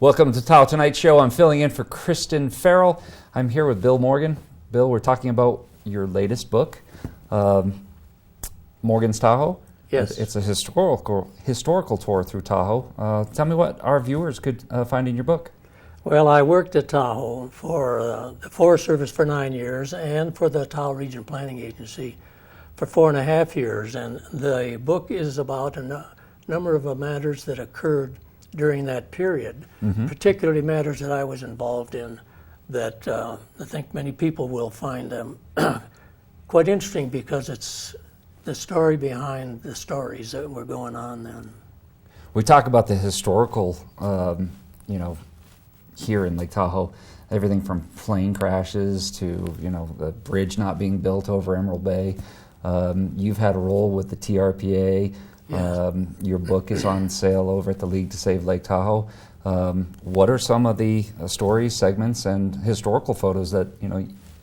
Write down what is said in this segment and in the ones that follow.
Welcome to Tahoe Tonight Show. I'm filling in for Kristen Farrell. I'm here with Bill Morgan. Bill, we're talking about your latest book, Morgan's Tahoe. Yes. It's a historical tour through Tahoe. Tell me what our viewers could find in your book. Well, I worked at Tahoe for the Forest Service for 9 years and for the Tahoe Region Planning Agency for 4.5 years. And the book is about a number of matters that occurred during that period, particularly matters that I was involved in that I think many people will find them quite interesting because it's the story behind the stories that were going on then. We talk about the historical, here in Lake Tahoe, everything from plane crashes to, the bridge not being built over Emerald Bay. You've had a role with the TRPA. Yes. Your book is on sale over at the League to Save Lake Tahoe. What are some of the stories, segments, and historical photos that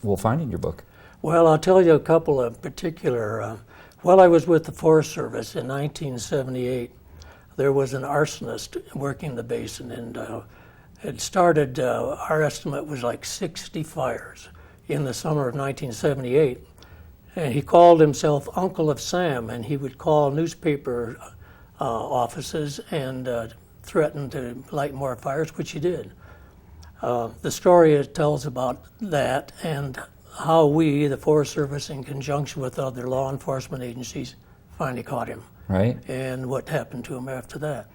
we'll find in your book? Well, I'll tell you a couple of particular. While I was with the Forest Service in 1978, there was an arsonist working the basin, and it started. Our estimate was like 60 fires in the summer of 1978. And he called himself Uncle of Sam, and he would call newspaper offices and threaten to light more fires, which he did. The story tells about that and how we, the Forest Service, in conjunction with other law enforcement agencies, finally caught him. Right. And what happened to him after that.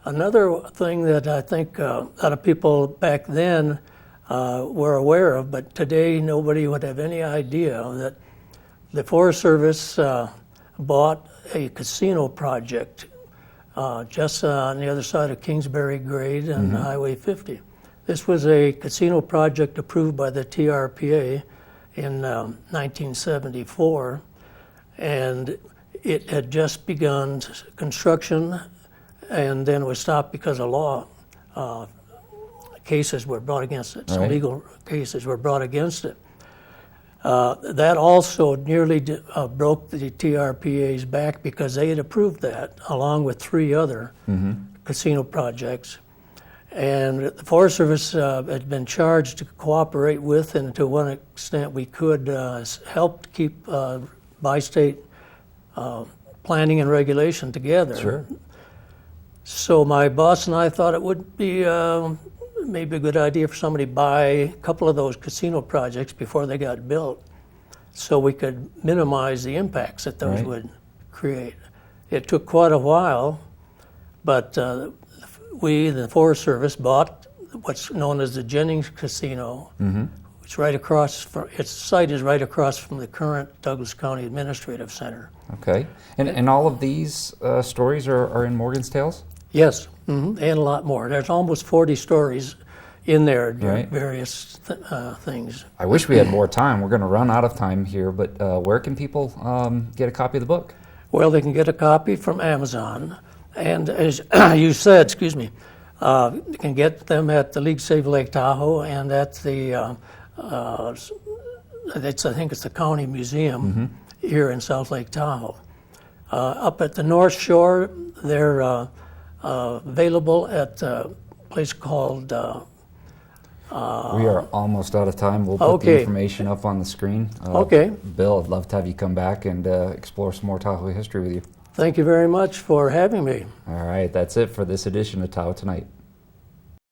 Another thing that I think a lot of people back then were aware of, but today nobody would have any idea that the Forest Service bought a casino project just on the other side of Kingsbury Grade and Highway 50. This was a casino project approved by the TRPA in 1974, and it had just begun construction and then was stopped because of law. Cases were brought against it, some legal cases were brought against it. That also nearly broke the TRPA's back because they had approved that along with 3 other casino projects. And the Forest Service had been charged to cooperate with, and to one extent we could help keep bi-state planning and regulation together. Sure. So my boss and I thought it would be maybe a good idea for somebody to buy a couple of those casino projects before they got built so we could minimize the impacts that those would create. It took quite a while, but we, the Forest Service, bought what's known as the Jennings Casino. It's right across from, its site is right across from the current Douglas County Administrative Center. Okay. And all of these stories are in Morgan's Tales? Yes, and a lot more. There's almost 40 stories in there, various things. I wish we had more time. We're going to run out of time here, but where can people get a copy of the book? Well, they can get a copy from Amazon, and as you said, you can get them at the League Save Lake Tahoe and at the, I think it's the County Museum here in South Lake Tahoe. Up at the North Shore, they're available at a place called... we are almost out of time. We'll put the information up on the screen. Bill, I'd love to have you come back and explore some more Tahoe history with you. Thank you very much for having me. All right, that's it for this edition of Tahoe Tonight.